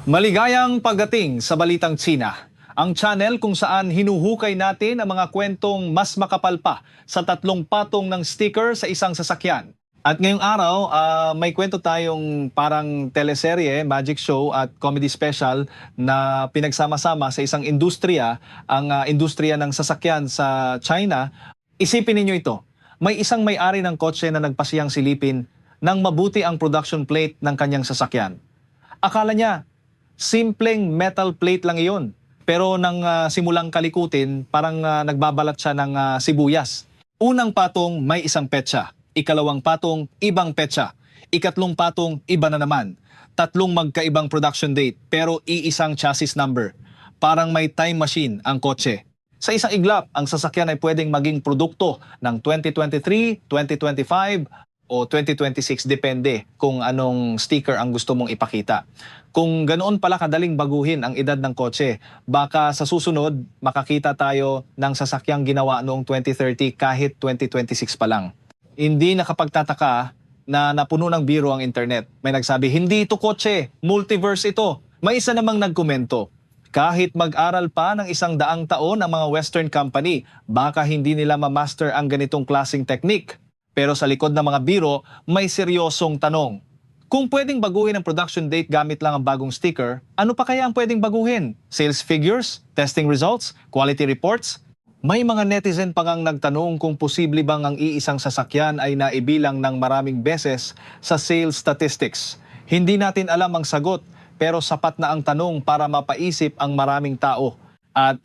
Maligayang pagdating sa Balitang Tsina, ang channel kung saan hinuhukay natin ang mga kwentong mas makapal pa sa tatlong patong ng sticker sa isang sasakyan. At ngayong araw, may kwento tayong parang teleserye, magic show at comedy special na pinagsama-sama sa isang industriya, ang industriya ng sasakyan sa China. Isipin ninyo ito, may isang may-ari ng kotse na nagpasiyang silipin nang mabuti ang production plate ng kanyang sasakyan. Akala niya, simpleng metal plate lang iyon. Pero nang simulang kalikutin, parang nagbabalat siya ng sibuyas. Unang patong may isang petsa. Ikalawang patong, ibang petsa. Ikatlong patong, iba na naman. Tatlong magkaibang production date, pero iisang chassis number. Parang may time machine ang kotse. Sa isang iglap, ang sasakyan ay pwedeng maging produkto ng 2023, 2025, o 2026, depende kung anong sticker ang gusto mong ipakita. Kung ganoon pala kadaling baguhin ang edad ng kotse, baka sa susunod makakita tayo ng sasakyang ginawa noong 2030 kahit 2026 pa lang. Hindi nakapagtataka na napuno ng biro ang internet. May nagsabi, hindi ito kotse, multiverse ito. May isa namang nagkomento, kahit mag-aral pa ng 100 taon ang mga Western company, baka hindi nila ma-master ang ganitong klaseng technique. Pero sa likod ng mga biro, may seryosong tanong. Kung pwedeng baguhin ang production date gamit lang ang bagong sticker, ano pa kaya ang pwedeng baguhin? Sales figures? Testing results? Quality reports? May mga netizen pa ngang nagtanong kung posible bang ang iisang sasakyan ay naibilang ng maraming beses sa sales statistics. Hindi natin alam ang sagot, pero sapat na ang tanong para mapaisip ang maraming tao. At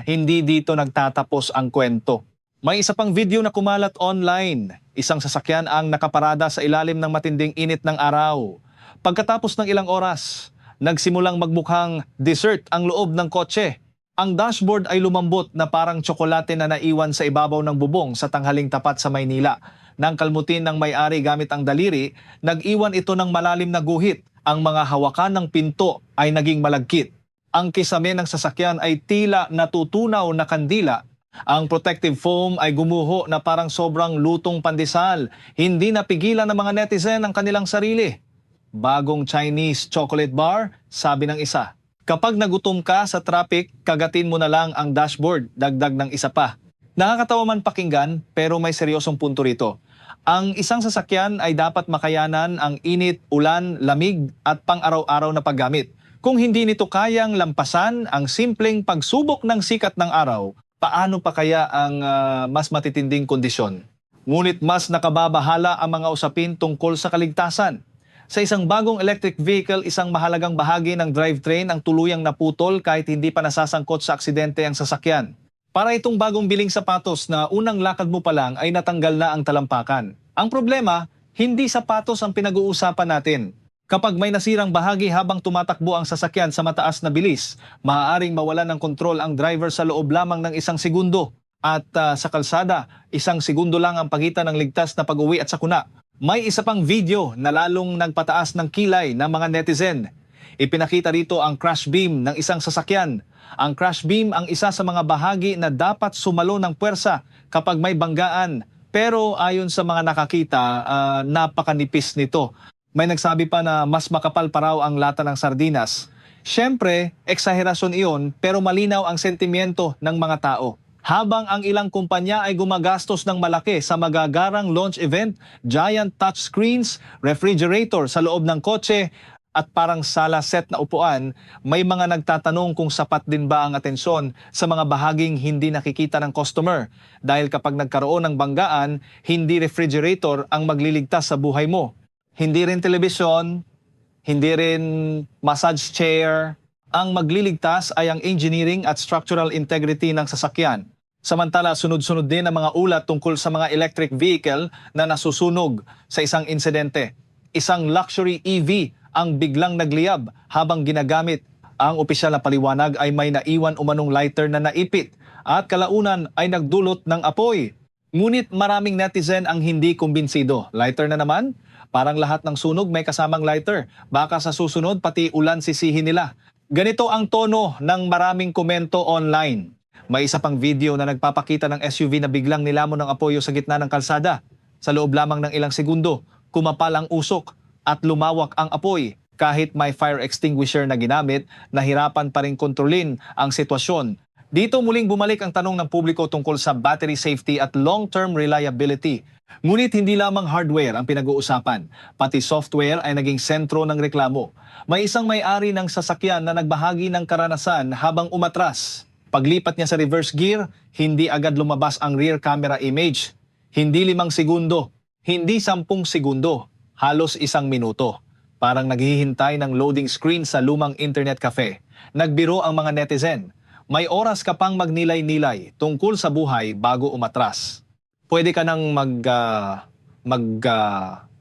hindi dito nagtatapos ang kwento. May isa pang video na kumalat online. Isang sasakyan ang nakaparada sa ilalim ng matinding init ng araw. Pagkatapos ng ilang oras, nagsimulang magmukhang dessert ang loob ng kotse. Ang dashboard ay lumambot na parang tsokolate na naiwan sa ibabaw ng bubong sa tanghaling tapat sa Maynila. Nang kalmutin ng may-ari gamit ang daliri, nag-iwan ito ng malalim na guhit. Ang mga hawakan ng pinto ay naging malagkit. Ang kisame ng sasakyan ay tila natutunaw na kandila. Ang protective foam ay gumuho na parang sobrang lutong pandesal. Hindi napigilan ng mga netizen ang kanilang sarili. Bagong Chinese chocolate bar, sabi ng isa. Kapag nagutom ka sa traffic, kagatin mo na lang ang dashboard, dagdag ng isa pa. Nakakatawa man pakinggan, pero may seryosong punto rito. Ang isang sasakyan ay dapat makayanan ang init, ulan, lamig at pang-araw-araw na paggamit. Kung hindi nito kayang lampasan ang simpleng pagsubok ng sikat ng araw, paano pa kaya ang mas matitinding kondisyon? Ngunit mas nakababahala ang mga usapin tungkol sa kaligtasan. Sa isang bagong electric vehicle, isang mahalagang bahagi ng drivetrain ang tuluyang naputol kahit hindi pa nasasangkot sa aksidente ang sasakyan. Para itong bagong biling sapatos na unang lakad mo pa lang ay natanggal na ang talampakan. Ang problema, hindi sapatos ang pinag-uusapan natin. Kapag may nasirang bahagi habang tumatakbo ang sasakyan sa mataas na bilis, maaaring mawalan ng kontrol ang driver sa loob lamang ng 1 segundo. At sa kalsada, 1 segundo lang ang pagitan ng ligtas na pag-uwi at sakuna. May isa pang video na lalong nagpataas ng kilay ng mga netizen. Ipinakita rito ang crash beam ng isang sasakyan. Ang crash beam ang isa sa mga bahagi na dapat sumalo ng puwersa kapag may banggaan. Pero ayon sa mga nakakita, napakanipis nito. May nagsabi pa na mas makapal pa raw ang lata ng sardinas. Siyempre, eksaherasyon iyon pero malinaw ang sentimiento ng mga tao. Habang ang ilang kumpanya ay gumagastos ng malaki sa magagarang launch event, giant touchscreens, refrigerator sa loob ng kotse at parang sala set na upuan, may mga nagtatanong kung sapat din ba ang atensyon sa mga bahaging hindi nakikita ng customer. Dahil kapag nagkaroon ng banggaan, hindi refrigerator ang magliligtas sa buhay mo. Hindi rin telebisyon, hindi rin massage chair. Ang magliligtas ay ang engineering at structural integrity ng sasakyan. Samantala, sunod-sunod din ang mga ulat tungkol sa mga electric vehicle na nasusunog sa isang insidente. Isang luxury EV ang biglang nagliyab habang ginagamit. Ang opisyal na paliwanag ay may naiwan umanong lighter na naipit at kalaunan ay nagdulot ng apoy. Ngunit maraming netizen ang hindi kumbinsido. Lighter na naman? Parang lahat ng sunog may kasamang lighter. Baka sa susunod pati ulan sisihin nila. Ganito ang tono ng maraming komento online. May isa pang video na nagpapakita ng SUV na biglang nilamon ng apoyo sa gitna ng kalsada. Sa loob lamang ng ilang segundo, kumapal ang usok at lumawak ang apoy. Kahit may fire extinguisher na ginamit, nahirapan pa rin kontrolin ang sitwasyon. Dito muling bumalik ang tanong ng publiko tungkol sa battery safety at long-term reliability. Ngunit hindi lamang hardware ang pinag-uusapan, pati software ay naging sentro ng reklamo. May isang may-ari ng sasakyan na nagbahagi ng karanasan habang umatras. Paglipat niya sa reverse gear, hindi agad lumabas ang rear camera image. Hindi 5 segundo, hindi 10 segundo, halos 1 minuto. Parang naghihintay ng loading screen sa lumang internet cafe. Nagbiro ang mga netizen. May oras ka pang magnilay-nilay tungkol sa buhay bago umatras. Pwede ka nang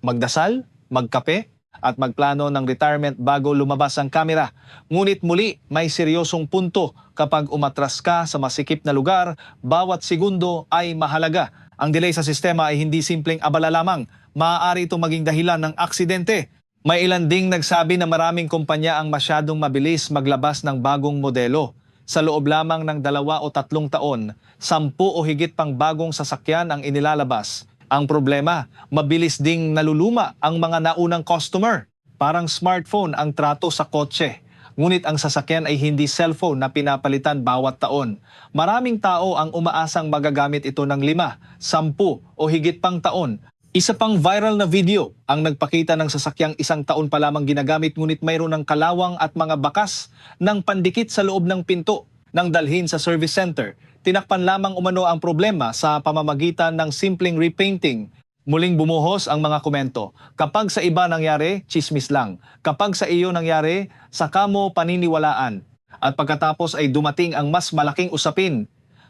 magdasal, magkape, at magplano ng retirement bago lumabas ang kamera. Ngunit muli, may seryosong punto kapag umatras ka sa masikip na lugar, bawat segundo ay mahalaga. Ang delay sa sistema ay hindi simpleng abala lamang. Maaari itong maging dahilan ng aksidente. May ilan ding nagsabi na maraming kumpanya ang masyadong mabilis maglabas ng bagong modelo. Sa loob lamang ng 2 o 3 taon, 10 o higit pang bagong sasakyan ang inilalabas. Ang problema, mabilis ding naluluma ang mga naunang customer. Parang smartphone ang trato sa kotse. Ngunit ang sasakyan ay hindi cellphone na pinapalitan bawat taon. Maraming tao ang umaasang magagamit ito ng 5, 10 o higit pang taon. Isa pang viral na video ang nagpakita ng sasakyang 1 taon pa lamang ginagamit ngunit mayroon ng kalawang at mga bakas ng pandikit sa loob ng pinto nang dalhin sa service center. Tinakpan lamang umano ang problema sa pamamagitan ng simpleng repainting. Muling bumuhos ang mga komento. Kapag sa iba nangyari, chismis lang. Kapag sa iyo nangyari, saka mo paniniwalaan. At pagkatapos ay dumating ang mas malaking usapin.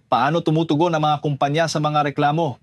Paano tumutugon ang mga kumpanya sa mga reklamo?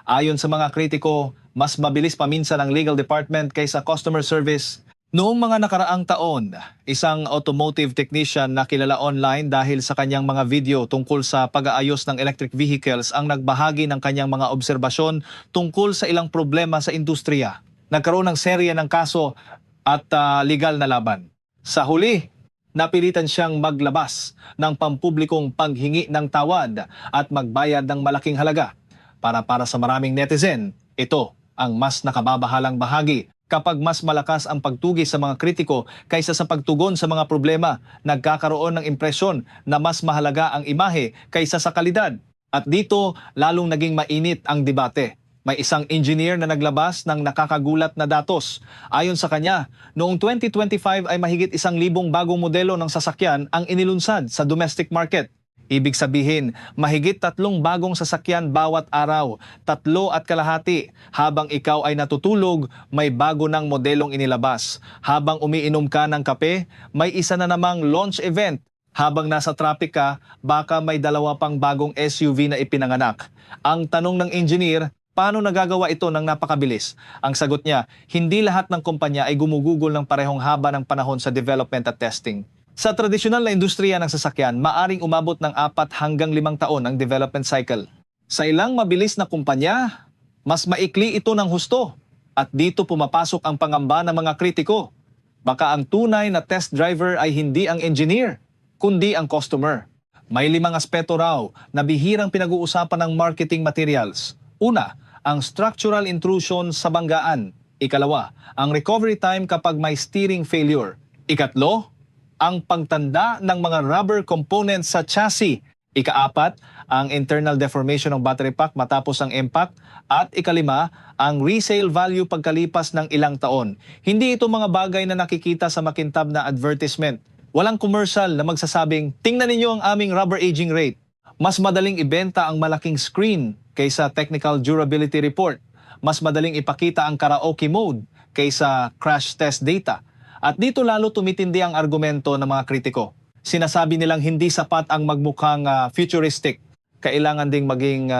Ayon sa mga kritiko, mas mabilis paminsan ang legal department kaysa customer service. Noong mga nakaraang taon, isang automotive technician na kilala online dahil sa kanyang mga video tungkol sa pag-aayos ng electric vehicles ang nagbahagi ng kanyang mga obserbasyon tungkol sa ilang problema sa industriya. Nagkaroon ng serye ng kaso at legal na laban. Sa huli, napilitan siyang maglabas ng pampublikong paghingi ng tawad at magbayad ng malaking halaga. Para sa maraming netizen, ito ang mas nakababahalang bahagi. Kapag mas malakas ang pagtugis sa mga kritiko kaysa sa pagtugon sa mga problema, nagkakaroon ng impresyon na mas mahalaga ang imahe kaysa sa kalidad. At dito, lalong naging mainit ang debate. May isang engineer na naglabas ng nakakagulat na datos. Ayon sa kanya, noong 2025 ay mahigit 1,000 bagong modelo ng sasakyan ang inilunsad sa domestic market. Ibig sabihin, mahigit 3 bagong sasakyan bawat araw, 3.5. Habang ikaw ay natutulog, may bago ng modelong inilabas. Habang umiinom ka ng kape, may isa na namang launch event. Habang nasa traffic ka, baka may 2 pang bagong SUV na ipinanganak. Ang tanong ng engineer, paano nagagawa ito ng napakabilis? Ang sagot niya, hindi lahat ng kumpanya ay gumugugol ng parehong haba ng panahon sa development at testing. Sa tradisyonal na industriya ng sasakyan, maaring umabot ng 4 hanggang 5 taon ang development cycle. Sa ilang mabilis na kumpanya, mas maikli ito ng husto. At dito pumapasok ang pangamba ng mga kritiko. Baka ang tunay na test driver ay hindi ang engineer, kundi ang customer. May 5 aspeto raw na bihirang pinag-uusapan ng marketing materials. Una, ang structural intrusion sa banggaan. Ikalawa, ang recovery time kapag may steering failure. Ikatlo, ang pagtanda ng mga rubber components sa chassis. Ika-4, ang internal deformation ng battery pack matapos ang impact. At ika-5, ang resale value pagkalipas ng ilang taon. Hindi ito mga bagay na nakikita sa makintab na advertisement. Walang commercial na magsasabing, tingnan ninyo ang aming rubber aging rate. Mas madaling ibenta ang malaking screen kaysa technical durability report. Mas madaling ipakita ang karaoke mode kaysa crash test data. At dito lalo tumitindi ang argumento ng mga kritiko. Sinasabi nilang hindi sapat ang magmukhang futuristic. Kailangan ding maging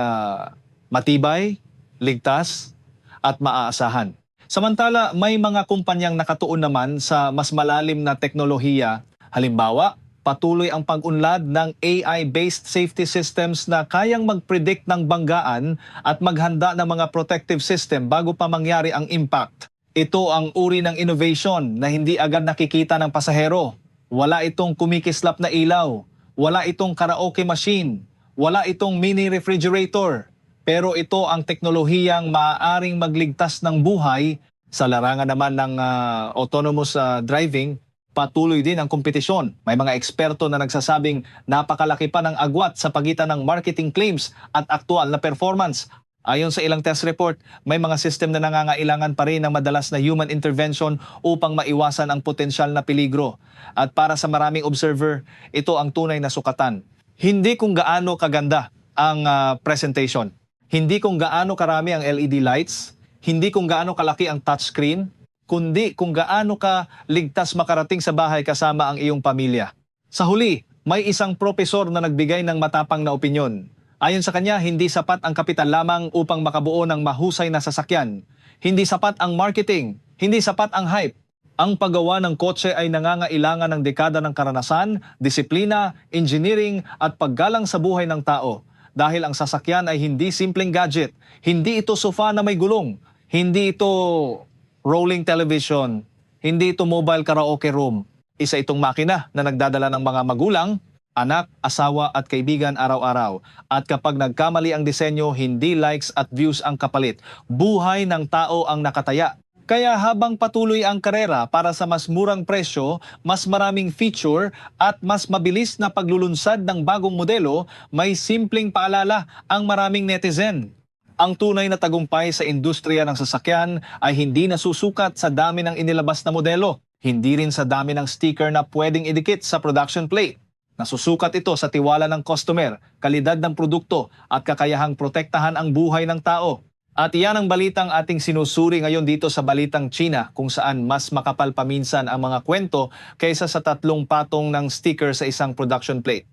matibay, ligtas, at maaasahan. Samantala, may mga kumpanyang nakatuon naman sa mas malalim na teknolohiya. Halimbawa, patuloy ang pag-unlad ng AI-based safety systems na kayang mag-predict ng banggaan at maghanda ng mga protective system bago pa mangyari ang impact. Ito ang uri ng innovation na hindi agad nakikita ng pasahero. Wala itong kumikislap na ilaw. Wala itong karaoke machine. Wala itong mini refrigerator. Pero ito ang teknolohiyang maaaring magligtas ng buhay Sa larangan naman ng autonomous driving, patuloy din ang kompetisyon. May mga eksperto na nagsasabing napakalaki pa ng agwat sa pagitan ng marketing claims at aktual na performance. Ayon sa ilang test report, may mga system na nangangailangan pa rin ng madalas na human intervention upang maiwasan ang potensyal na peligro. At para sa maraming observer, ito ang tunay na sukatan. Hindi kung gaano kaganda ang presentation. Hindi kung gaano karami ang LED lights. Hindi kung gaano kalaki ang touchscreen. Kundi kung gaano ka ligtas makarating sa bahay kasama ang iyong pamilya. Sa huli, may isang propesor na nagbigay ng matapang na opinyon. Ayon sa kanya, hindi sapat ang kapital lamang upang makabuo ng mahusay na sasakyan. Hindi sapat ang marketing, hindi sapat ang hype. Ang paggawa ng kotse ay nangangailangan ng dekada ng karanasan, disiplina, engineering at paggalang sa buhay ng tao. Dahil ang sasakyan ay hindi simpleng gadget, hindi ito sofa na may gulong, hindi ito rolling television, hindi ito mobile karaoke room. Isa itong makina na nagdadala ng mga magulang, anak, asawa at kaibigan araw-araw. At kapag nagkamali ang disenyo, hindi likes at views ang kapalit. Buhay ng tao ang nakataya. Kaya habang patuloy ang karera para sa mas murang presyo, mas maraming feature at mas mabilis na paglulunsad ng bagong modelo, may simpleng paalala ang maraming netizen. Ang tunay na tagumpay sa industriya ng sasakyan ay hindi nasusukat sa dami ng inilabas na modelo, hindi rin sa dami ng sticker na pwedeng idikit sa production plate. Nasusukat ito sa tiwala ng customer, kalidad ng produkto at kakayahang protektahan ang buhay ng tao. At iyan ang balitang ating sinusuri ngayon dito sa Balitang China, kung saan mas makapal paminsan ang mga kwento kaysa sa 3 patong ng sticker sa isang production plate.